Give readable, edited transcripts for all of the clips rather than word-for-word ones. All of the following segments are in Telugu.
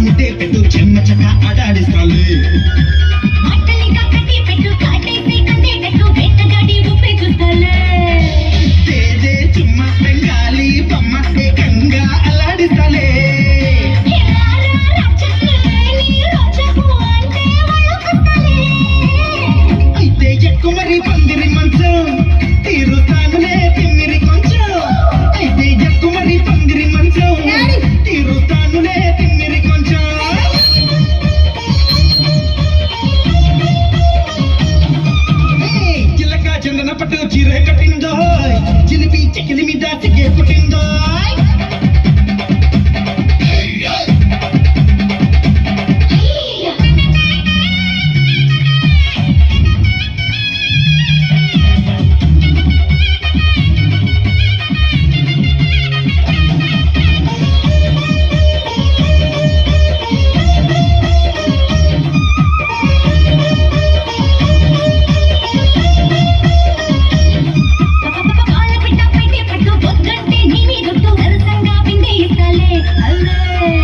ముద్దే పెట్టు చెమ్మ చక్క ఆడాడిస్తాలే తేజే చుమ్మ బెంగాలీ బొమ్మ ఏకంగా అల్లాడిస్తాలే అయితే ఎక్కువ మరి పందిరి మంచం తీరుతానులే తిమ్మిరి కొంచెం అయితే ఎక్కువ మరి పందిరి మంచం తీరుతానులే తిమ్మిరి కొంచెం చిలక చందన పట్టు చీర కట్టిందో చిలిపి చెకిలి మీద సిగ్గే పుట్టిందో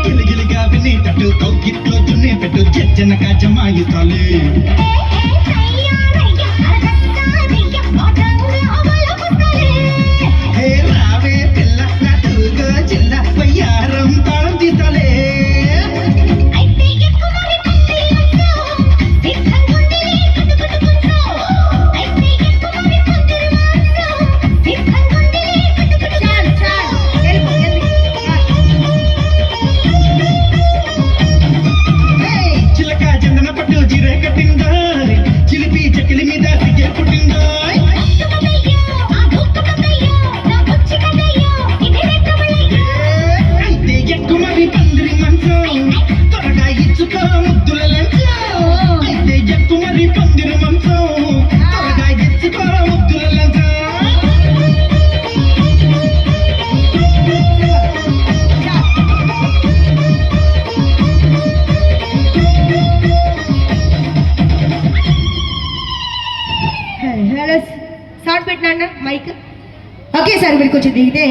గిలిగిలిగా వినేటట్టు కౌకిట్లో దున్నే పెట్టు జనక జమాయిస్తాలే హే రావే పిల్ల నటుగా జిల్ల వయ్యారం తాళం తీస్తాలే చిలక చందన పట్టు చీర కట్టిందో చిలిపి చెకిలి మీద సిగ్గే పుట్టిందో అయితే ఎక్కువ మరి పందిరి మంచం త్వరగా ఇచ్చుకో ముద్దుల లంచం అయితే ఎక్కువ మరి పందిరి మంచం త్వరగా ఇచ్చుకో ముద్దుల లంచం హలో సౌండ్ పెట్టినా మైక్ ఓకే సార్ మీరు కొంచెం దిగితే